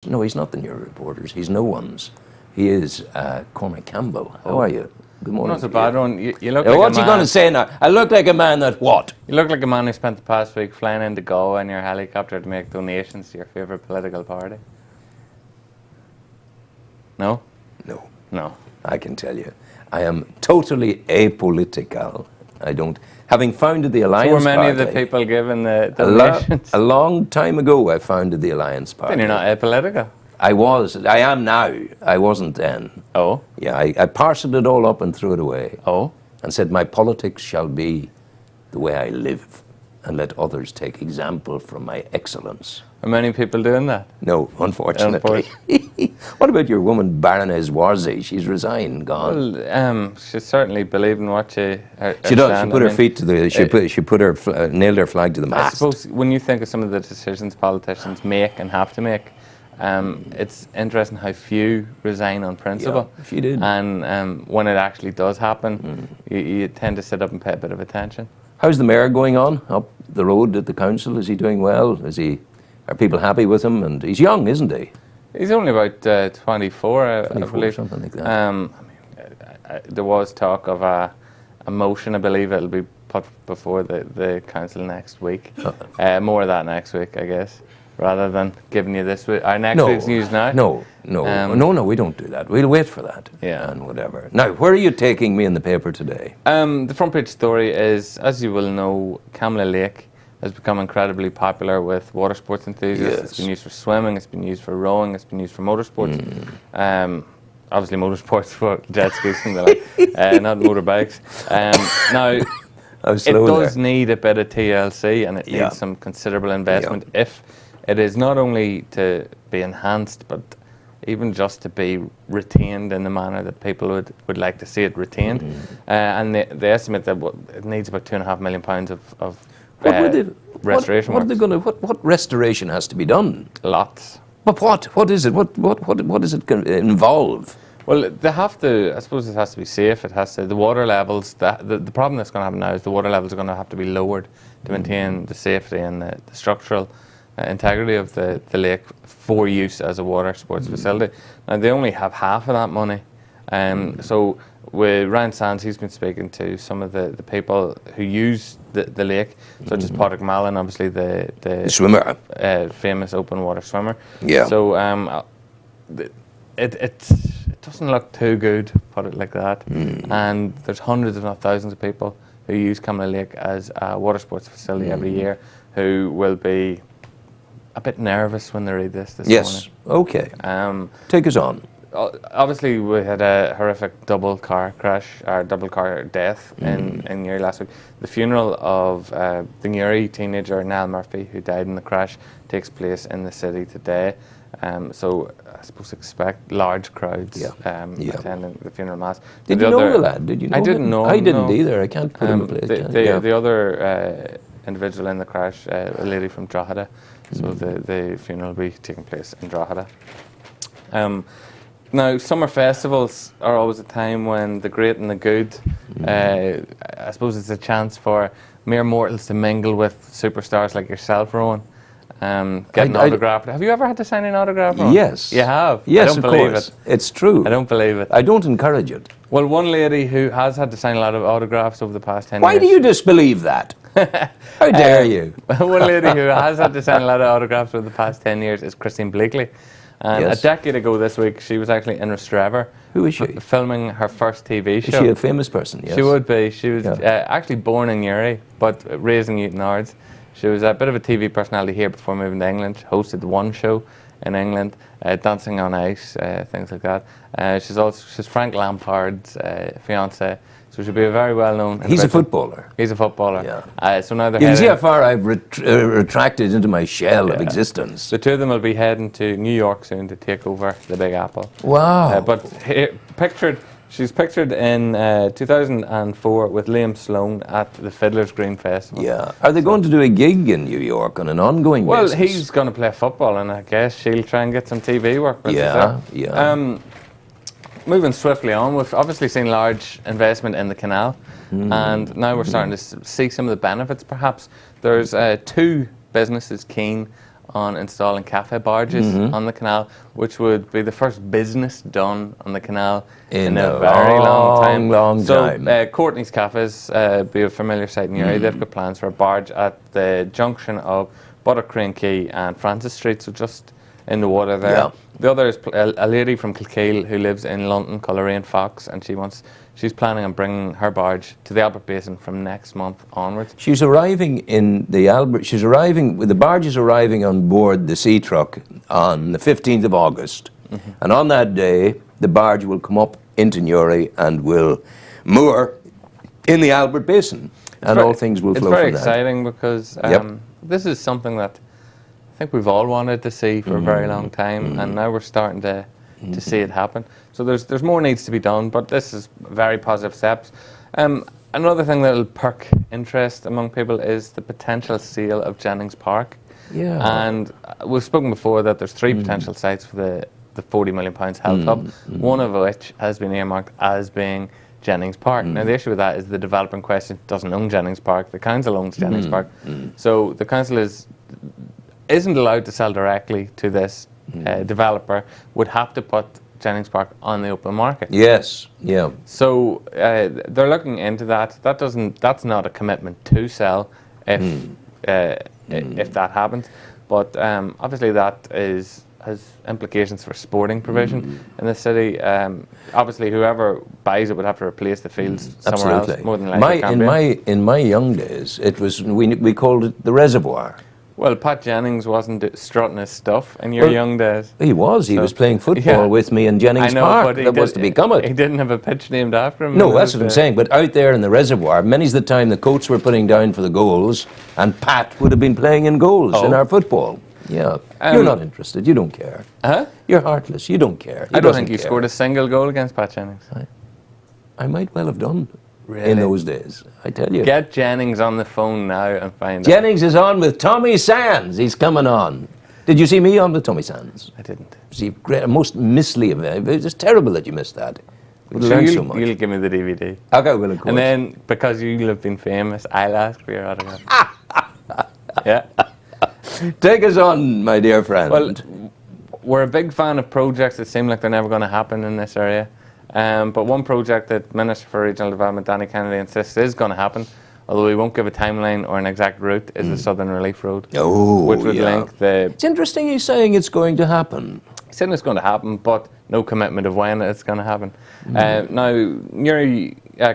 No, he's not the new reporters. He's no one's. He is Cormac Campbell. How are you? Good morning. Not a bad one. You look Now, like what's he going to say now? I look like a man that what? You look like a man who spent the past week flying into Galway in your helicopter to make donations to your favourite political party. No? No. No. I can tell you. I am totally apolitical. I don't... Having founded the Alliance Party... So were many Party, of the people given the donations? A long time ago I founded the Alliance Party. Then you're not apolitical. I was. I am now. I wasn't then. Oh? Yeah, I parceled it all up and threw it away. Oh? And said, my politics shall be the way I live, and let others take example from my excellence. Are many people doing that? No, unfortunately. What about your woman, Baroness Warzy? She's resigned, gone. Well, she certainly believed in what she... She does. She put her feet to the... She put her... nailed her flag to the mast. I suppose when you think of some of the decisions politicians make and have to make, it's interesting how few resign on principle. Yeah, she did. And when it actually does happen, you tend to sit up and pay a bit of attention. How's the mayor going on up the road at the council? Is he doing well? Are people happy with him? And he's young, isn't he? He's only about 24, 24, I believe. Something like that. There was talk of a motion, I believe it'll be put before the council next week. More of that next week, I guess, rather than giving you this week. Our next week's news now. No, we don't do that. We'll wait for that. Yeah. And whatever. Now, where are you taking me in the paper today? The front page story is, as you will know, Campbell Lake has become incredibly popular with water sports enthusiasts. Yes. It's been used for swimming, it's been used for rowing, it's been used for motorsports. Obviously motorsports for jet skis and the like, not motorbikes. Now, it does need a bit of TLC, and it needs some considerable investment if it is not only to be enhanced, but even just to be retained in the manner that people would like to see it retained. And they estimate that it needs about £2.5 million of restoration. What restoration has to be done? Lots. But what is it? What does it involve? Well, they have to. I suppose it has to be safe. It has to. The water levels. The problem that's going to happen now is the water levels are going to have to be lowered to maintain the safety and the structural integrity of the lake for use as a water sports facility. Now they only have half of that money, so with Ryan Sands, he's been speaking to some of the people who use the lake, such as Patrick Mallon, obviously the swimmer, famous open water swimmer. Yeah. So it doesn't look too good, put it like that. And there's hundreds, if not thousands, of people who use Campbell Lake as a water sports facility every year, who will be a bit nervous when they read this morning. Yes. Okay. Take us on. Obviously, we had a horrific double car death in Newry last week. The funeral of the Newry teenager Niall Murphy, who died in the crash, takes place in the city today. So I suppose expect large crowds attending the funeral mass. Did you know the lad? Did you know I didn't know him. I didn't either. I can't put him in place. The other individual in the crash, a lady from Drogheda. So the funeral will be taking place in Drogheda. Now, summer festivals are always a time when the great and the good, I suppose it's a chance for mere mortals to mingle with superstars like yourself, Rowan, getting autographed. Have you ever had to sign an autograph, Rowan? Yes. You have? Yes, I don't believe course. it. It's true. I don't believe it. I don't encourage it. Well, one lady who has had to sign a lot of autographs over the past 10 years... Why do you disbelieve that? How dare you? One lady who has had to sign a lot of autographs over the past 10 years is Christine Bleakley. And a decade ago this week, she was actually in Restrever. Who is she? Filming her first TV show. Is she a famous person? Yes. She would be. She was actually born in Newry, but raised in Newton Ards. She was a bit of a TV personality here before moving to England. She hosted the One Show in England, Dancing on Ice, things like that. She's Frank Lampard's fiancée. So she'll be a very well-known... He's a footballer. He's a footballer. Yeah. So now they're you can see how far I've retracted into my shell of existence. The two of them will be heading to New York soon to take over the Big Apple. Wow. But she's pictured in 2004 with Liam Sloan at the Fiddler's Green Festival. Yeah. Are they going to do a gig in New York on an ongoing basis? Well, he's going to play football, and I guess she'll try and get some TV work. Yeah. Moving swiftly on, we've obviously seen large investment in the canal, and now we're starting to see some of the benefits, perhaps. There's two businesses keen on installing cafe barges on the canal, which would be the first business done on the canal in a very long time. So Courtney's Cafes, be a familiar sight in Uri, they've got plans for a barge at the junction of Buttercrane Quay and Francis Street, so just in the water there. Yeah. The other is a lady from Kilkeel who lives in London, Coleraine Fox, and she's planning on bringing her barge to the Albert Basin from next month onwards. She's arriving in the Albert. The barge is arriving on board the sea truck on the 15th of August, and on that day, the barge will come up into Newry and will moor in the Albert Basin, and all things will flow from that. It's very exciting because this is something that I think we've all wanted to see for a very long time, and now we're starting to see it happen. So there's more needs to be done, but this is very positive steps. Another thing that will perk interest among people is the potential sale of Jennings Park. Yeah. And we've spoken before that there's 3 potential sites for the £40 million health hub, one of which has been earmarked as being Jennings Park. Now the issue with that is the developer in question doesn't own Jennings Park, the council owns Jennings Park. So the council isn't allowed to sell directly to this developer, would have to put Jennings Park on the open market. Yes, yeah. So they're looking into that. That's not a commitment to sell if that happens. But obviously that has implications for sporting provision in the city. Obviously whoever buys it would have to replace the fields somewhere else, more than likely. In my young days, it was we called it the reservoir. Well, Pat Jennings wasn't strutting his stuff in your young days. He was. He was playing football with me in Jennings Park. That was to become it. He didn't have a pitch named after him. No, that's what I'm saying. But out there in the reservoir, many's the time the coach were putting down for the goals, and Pat would have been playing in goals in our football. Yeah. You're not interested. You don't care. Huh? You're heartless. You don't care. I don't think you scored a single goal against Pat Jennings. I might well have done. Really? In those days, I tell you. Get Jennings on the phone now and find out. Jennings is on with Tommy Sands. He's coming on. Did you see me on with Tommy Sands? I didn't. See, most missly event. It's just terrible that you missed that. You'll give me the DVD. Okay, well, of course. And then, because you'll have been famous, I'll ask for your autograph. Yeah. Take us on, my dear friend. Well, we're a big fan of projects that seem like they're never going to happen in this area. But one project that Minister for Regional Development Danny Kennedy insists is going to happen, although he won't give a timeline or an exact route, is the Southern Relief Road, which would link the... It's interesting he's saying it's going to happen. He's saying it's going to happen, but no commitment of when it's going to happen. Now,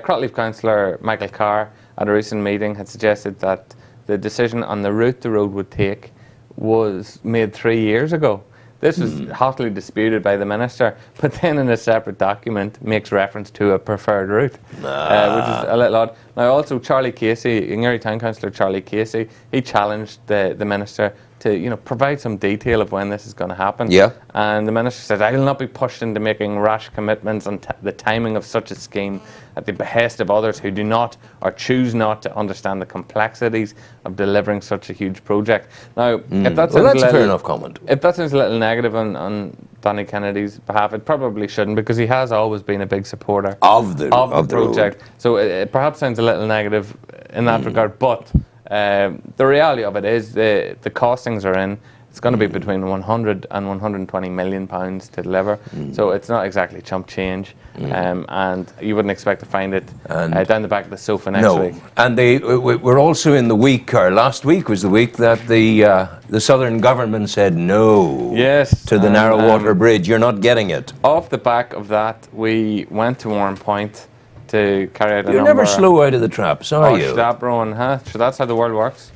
Crotleaf Councillor Michael Carr at a recent meeting had suggested that the decision on the route the road would take was made 3 years ago. This was hotly disputed by the minister, but then in a separate document makes reference to a preferred route, which is a little odd. Now also Charlie Casey, Newry Town Councillor Charlie Casey, he challenged the minister to provide some detail of when this is going to happen. Yeah. And the minister said, I will not be pushed into making rash commitments on the timing of such a scheme at the behest of others who do not or choose not to understand the complexities of delivering such a huge project. Now, if that sounds that's a fair enough comment. If that sounds a little negative on Danny Kennedy's behalf, it probably shouldn't, because he has always been a big supporter of the project. Road. So it perhaps sounds a little negative in that regard, but the reality of it is the costings are in. It's going to be between 100 and 120 million pounds to deliver, so it's not exactly chump change, and you wouldn't expect to find it down the back of the sofa next week. And we're also in the week, or last week was the week that the Southern government said no to the narrow water bridge. You're not getting it. Off the back of that, we went to Warren Point to carry out a You're never slow out of the traps, are you? Stop, Rowan, huh? So that's how the world works.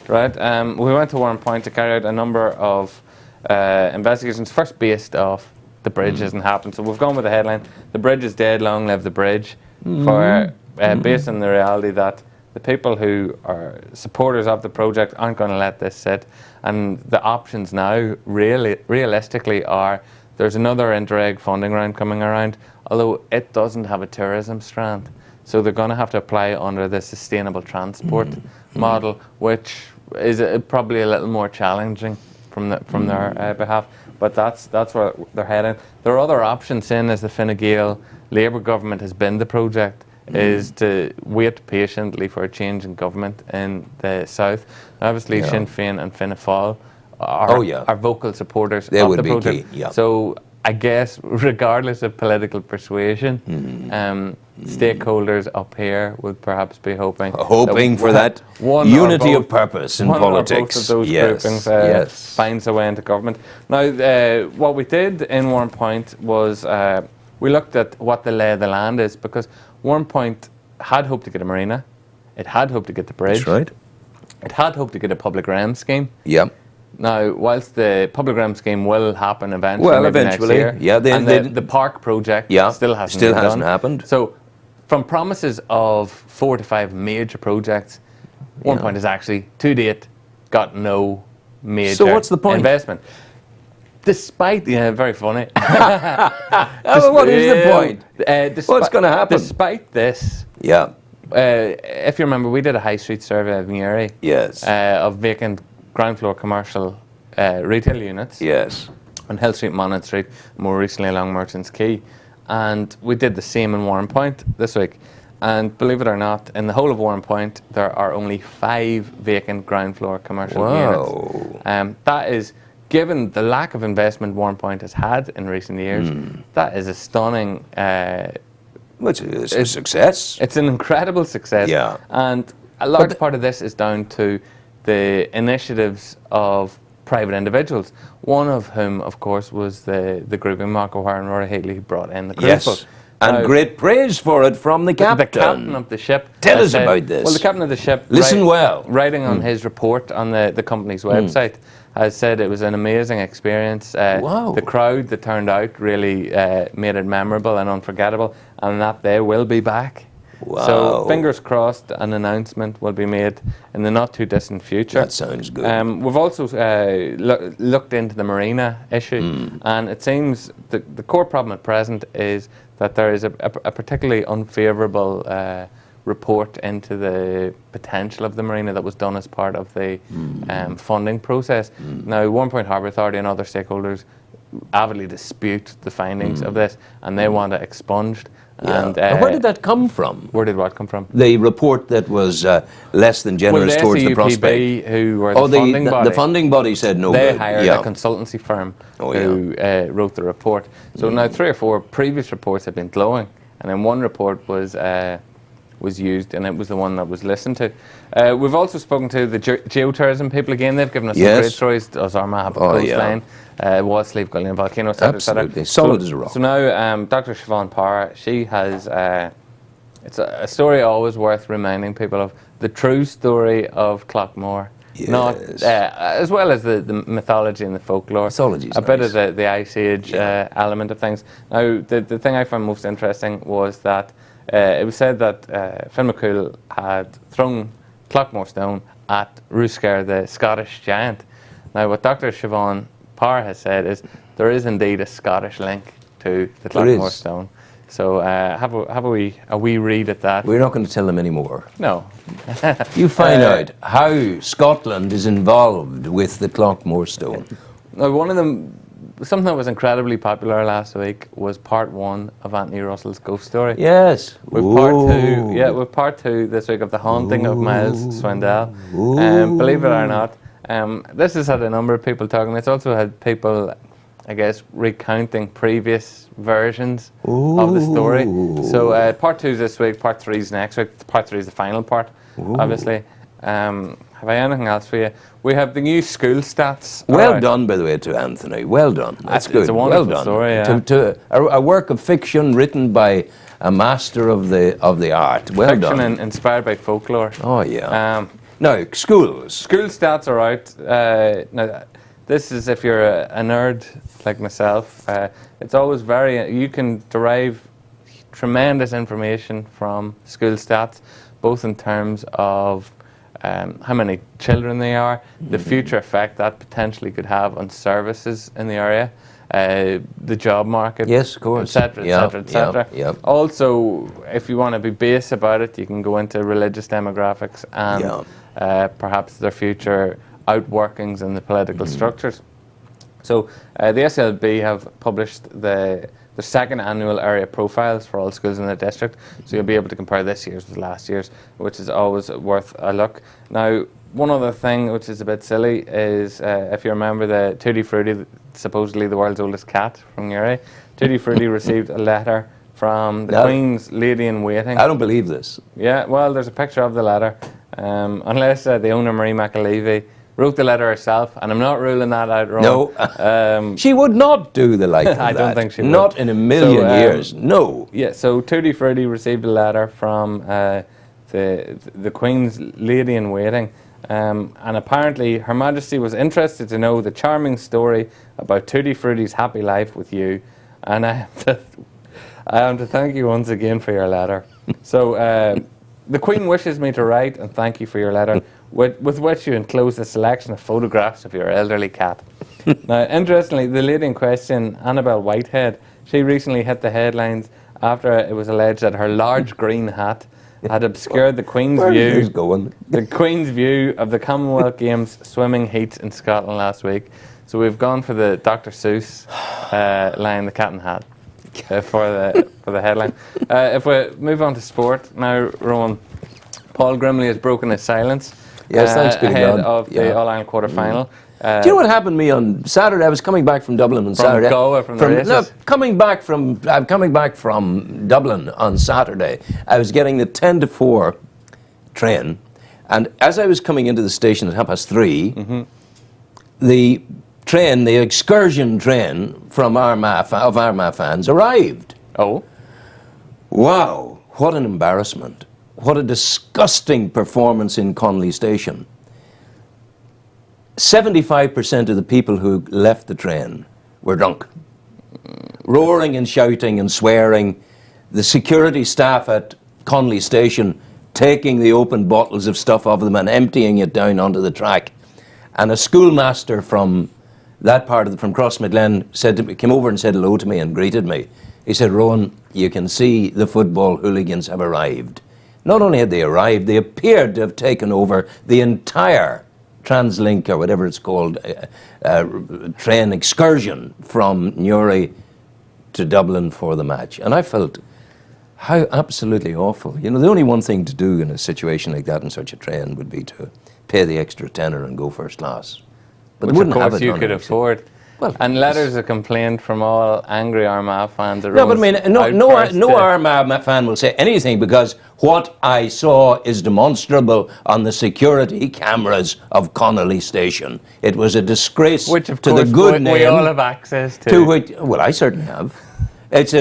Right, we went to Warren Point to carry out a number of investigations, first based off the bridge hasn't happened. So we've gone with the headline, the bridge is dead, long live the bridge, based on the reality that the people who are supporters of the project aren't going to let this sit. And the options now, realistically, are there's another Interreg funding round coming around, although it doesn't have a tourism strand. So they're going to have to apply under the sustainable transport model, which is probably a little more challenging from their behalf. But that's where they're heading. There are other options in, as the Fine Gael Labour government has been the project, is to wait patiently for a change in government in the south. Obviously, Sinn Féin and Fianna Fáil are vocal supporters They of would the be project. key, yeah. So I guess regardless of political persuasion, stakeholders up here would perhaps be hoping for that one unity or both, of purpose in one politics. Or both of those Yes, groupings yes. finds a way into government. Now, what we did in Warrenpoint was we looked at what the lay of the land is, because Warrenpoint had hoped to get a marina, it had hoped to get the bridge, That's right. it had hoped to get a public realm scheme. Yeah. Now, whilst the public realm scheme will happen eventually, Well, maybe eventually, next year, yeah, and the park project still hasn't happened. So, from promises of 4 to 5 major projects, Warrenpoint has actually, to date, got no major So what's the point? investment. Despite, very funny. What is the point? What's going to happen? Despite this, if you remember, we did a high street survey of Newry. Yes. Of vacant ground floor commercial retail units. Yes. On Hill Street, Monaghan Street, more recently along Merchants Quay. And we did the same in Warrenpoint this week. And believe it or not, in the whole of Warrenpoint, there are only 5 vacant ground floor commercial units. That is, given the lack of investment Warrenpoint has had in recent years, that is a stunning... Which is a success. It's an incredible success. Yeah. And a large part of this is down to the initiatives of private individuals, one of whom, of course, was the grouping Mark O'Hara and Rory Haley, who brought in the cruise boat. And great praise for it from the captain. The captain of the ship. Tell us about this. Well, the captain of the ship, writing on his report on the company's website, has said it was an amazing experience. The crowd that turned out really made it memorable and unforgettable, and that they will be back. Wow. So fingers crossed, an announcement will be made in the not too distant future. That sounds good. We've also looked into the marina issue, and it seems the core problem at present is that there is a particularly unfavourable report into the potential of the marina that was done as part of the funding process. Now, Warrenpoint Harbour Authority and other stakeholders avidly dispute the findings of this, and they want it expunged. Yeah. And where did that come from? Where did what come from? The report that was less than generous towards the prospect. Who were the funding body. The funding body said no. They hired a consultancy firm who wrote the report. So now 3 or 4 previous reports have been glowing, and then one report was used, and it was the one that was listened to. We've also spoken to the geotourism people again. They've given us some great stories. Ozarma, Coastline, Wallsleeve, Gullion Volcano, etc. Absolutely, solid as a rock. So now Dr. Siobhan Power, she has, it's a story always worth reminding people of, the true story of Clockmore. Yes. Not, as well as the mythology and the folklore. Mythology's bit of the Ice Age element of things. Now, the thing I found most interesting was that it was said that Finn McCool had thrown Clockmore Stone at Roosker, the Scottish giant. Now, what Dr. Siobhan Power has said is there is indeed a Scottish link to the Clockmore Stone. So have a wee read at that. We're not going to tell them anymore. No. You find out how Scotland is involved with the Clockmore Stone. Now, one of them, something that was incredibly popular last week was part 1 of Anthony Russell's ghost story. Yes. With part 2 this week of the haunting of Miles Swindell. Believe it or not, this has had a number of people talking. It's also had people, I guess, recounting previous versions of the story. So part 2 is this week, part 3 is next week. Part 3 is the final part, obviously. Have I anything else for you? We have the new school stats. Well done, by the way, to Anthony. Well done. That's good. It's a wonderful well done. story. Yeah. A work of fiction written by a master of the art. Well done. Fiction inspired by folklore. Oh yeah. Now, schools. School stats are out. Now, this is if you're a nerd like myself. It's always you can derive tremendous information from school stats, both in terms of how many children they are, the future effect that potentially could have on services in the area, the job market, yes, of course, etc., etc., etc. Also, if you want to be base about it, you can go into religious demographics and perhaps their future outworkings in the political structures. So the SLB have published the second annual area profiles for all schools in the district, so you'll be able to compare this year's with last year's, which is always worth a look. Now, one other thing which is a bit silly is if you remember the Tutti Frutti, supposedly the world's oldest cat from Uri, Tutti Frutti received a letter from the Queen's Lady in Waiting. I don't believe this. Yeah, well, there's a picture of the letter. Unless the owner, Marie McAlevey, wrote the letter herself, and I'm not ruling that out wrong. No, she would not do the like of I that. don't think she would. Not in a million years, no. Yeah, so Tutti Frutti received a letter from the Queen's Lady in Waiting, and apparently Her Majesty was interested to know the charming story about Tutti Frutti's happy life with you, and I am to thank you once again for your letter. So the Queen wishes me to write and thank you for your letter, with which you enclose a selection of photographs of your elderly cat. Now, interestingly, the lady in question, Annabel Whitehead, she recently hit the headlines after it was alleged that her large green hat had obscured the Queen's the Queen's view of the Commonwealth Games swimming heats in Scotland last week. So we've gone for the Dr. Seuss line, the cat and hat, for the headline. If we move on to sport now, Rowan, Paul Grimley has broken his silence. Yes, thanks be to ahead God. of the All-Ireland quarter-final. Do you know what happened to me on Saturday? I was coming back from Dublin on Saturday. From the races? No, coming back from Dublin on Saturday. I was getting the 10 to 4 train, and as I was coming into the station at 3:30, the train, the excursion train from Armagh fans arrived. Oh. Wow, what an embarrassment. What a disgusting performance in Connolly Station. 75% of the people who left the train were drunk. Roaring and shouting and swearing. The security staff at Connolly Station taking the open bottles of stuff off them and emptying it down onto the track. And a schoolmaster from that part of from Crossmaglen came over and said hello to me and greeted me. He said, "Rowan, you can see the football hooligans have arrived." Not only had they arrived, they appeared to have taken over the entire Translink, or whatever it's called, train excursion from Newry to Dublin for the match. And I felt how absolutely awful. You know, the only one thing to do in a situation like that in such a train would be to pay the extra tenner and go first class. But which, wouldn't of course, have it you could afford. Well, and letters of complaint from all angry Armagh fans. No, but I mean, no Armagh fan will say anything, because what I saw is demonstrable on the security cameras of Connolly Station. It was a disgrace which, of to course, the good name. We all have access to. Which, well, I certainly have. It's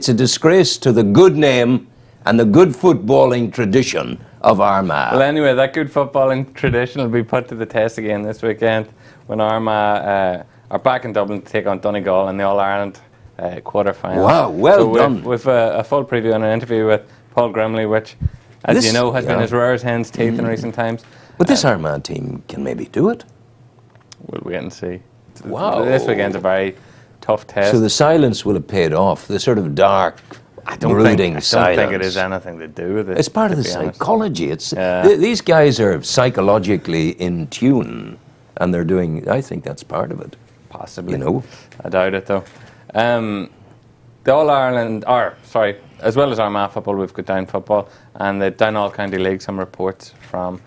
a disgrace to the good name and the good footballing tradition of Armagh. Well, anyway, that good footballing tradition will be put to the test again this weekend when Armagh are back in Dublin to take on Donegal in the All-Ireland quarter-final. Wow, well done. With a full preview and an interview with Paul Grimley, which, as you know, has been as rare as hen's teeth in recent times. But this Armagh team can maybe do it. We'll wait and see. Wow. This weekend's a very tough test. So the silence will have paid off, the sort of dark, brooding silence. I don't think it has anything to do with it. It's part of the psychology. These guys are psychologically in tune, and they're doing, I think that's part of it. Possibly. You know? I doubt it, though. The All-Ireland, as well as Armagh football, we've got Down football, and the Down All-County League, some reports from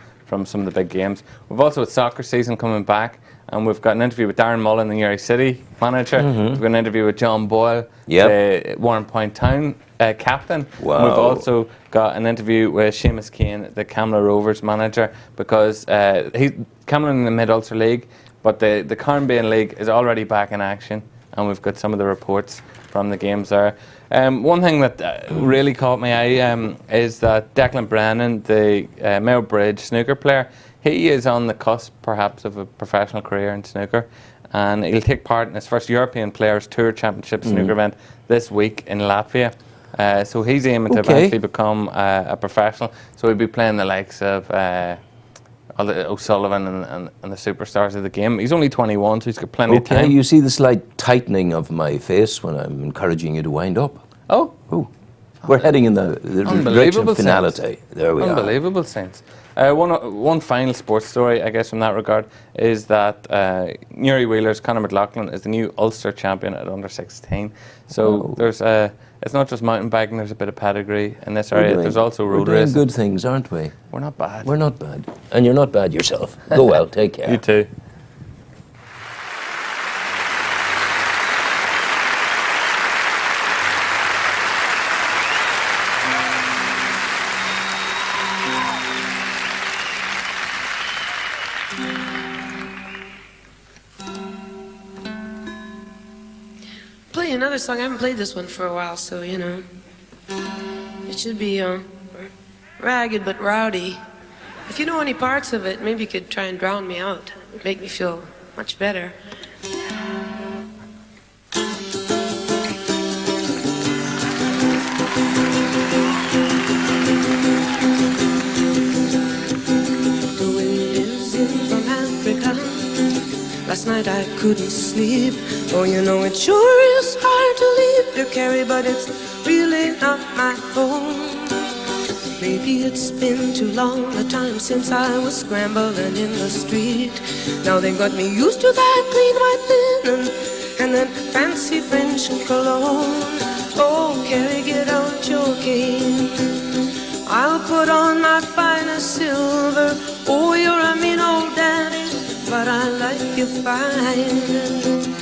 some of the big games. We've also got soccer season coming back, and we've got an interview with Darren Mullen, the Uri City manager. We've got an interview with John Boyle, the Warren Point Town captain. Wow. And we've also got an interview with Seamus Kane, the Campbell Rovers manager, because he's Campbell in the Mid-Ulster League, but the Carnbane League is already back in action, and we've got some of the reports from the games there. One thing that really caught my eye is that Declan Brennan, the Mayo Bridge snooker player, he is on the cusp, perhaps, of a professional career in snooker, and he'll take part in his first European Players Tour Championship snooker event this week in Latvia. So he's aiming to eventually become a professional. So he'll be playing the likes of O'Sullivan and the superstars of the game. He's only 21, so he's got plenty of time. You see the slight tightening of my face when I'm encouraging you to wind up. Oh. We're heading in the direction of finality. There we are. Unbelievable sense. One final sports story, I guess, from that regard, is that Newry Wheelers' Conor McLaughlin is the new Ulster champion at under 16. So there's it's not just mountain biking, there's a bit of pedigree in this area. There's also road We're doing racing. good things, aren't we? We're not bad. We're not bad. And you're not bad yourself. Go well, take care. You too. Play another song. I haven't played this one for a while, so you know. It should be ragged but rowdy. If you know any parts of it, maybe you could try and drown me out. It'd make me feel much better. The wind is in from Africa. Last night I couldn't sleep. Oh, you know it sure is hard to leave your Kerry, but it's really not my home. Maybe it's been too long a time since I was scrambling in the street. Now they got me used to that clean white linen and that fancy French cologne. Oh, Kerry, get out your cane. I'll put on my finest silver. Oh, you're a mean old daddy, but I like you fine.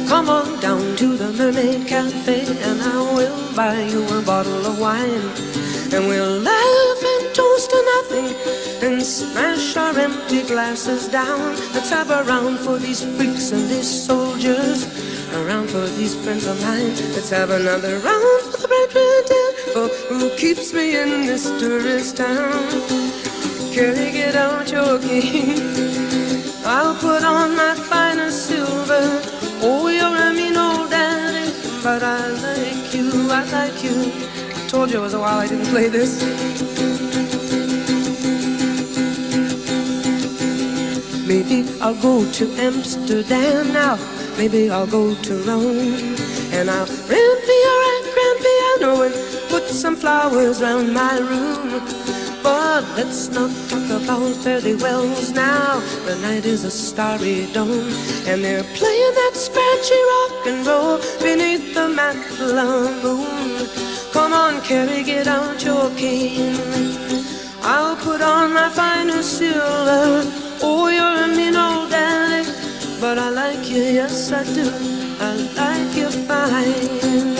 Come on down to the Mermaid Cafe and I will buy you a bottle of wine. And we'll laugh and toast to nothing and smash our empty glasses down. Let's have a round for these freaks and these soldiers, a round for these friends of mine. Let's have another round for the bright red devil who keeps me in this tourist town. Kerry, get out your cane. I'll put on my finest silver. Oh, you're a mean old daddy, but I like you, I like you. Told you it was a while I didn't play this. Maybe I'll go to Amsterdam now. Maybe I'll go to Rome. And I'll rent me a grand piano and put some flowers round my room. But let's not talk about fairly wells now. The night is a starry dome, and they're playing that scratchy rock and roll beneath the Matlin moon. Come on, Kerry, get out your cane. I'll put on my finest silver. Oh, you're a mean old daddy, but I like you, yes I do. I like you fine.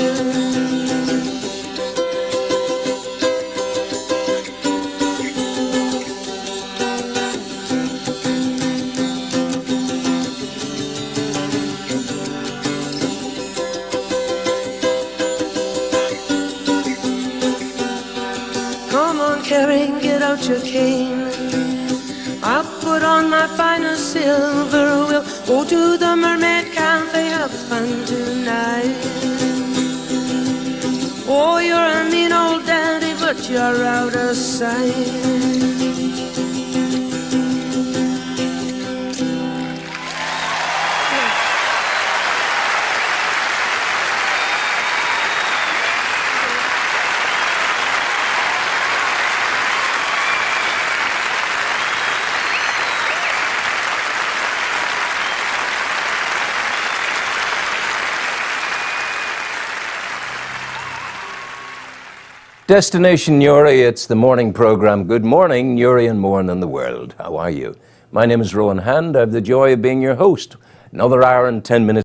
Kerry, get out your cane. I'll put on my finest silver. We'll go to the Mermaid Cafe, have fun tonight. Oh, you're a mean old daddy, but you're out of sight. Destination Newry, it's the morning programme. Good morning, Newry and more than the world. How are you? My name is Rowan Hand. I have the joy of being your host. Another hour and 10 minutes.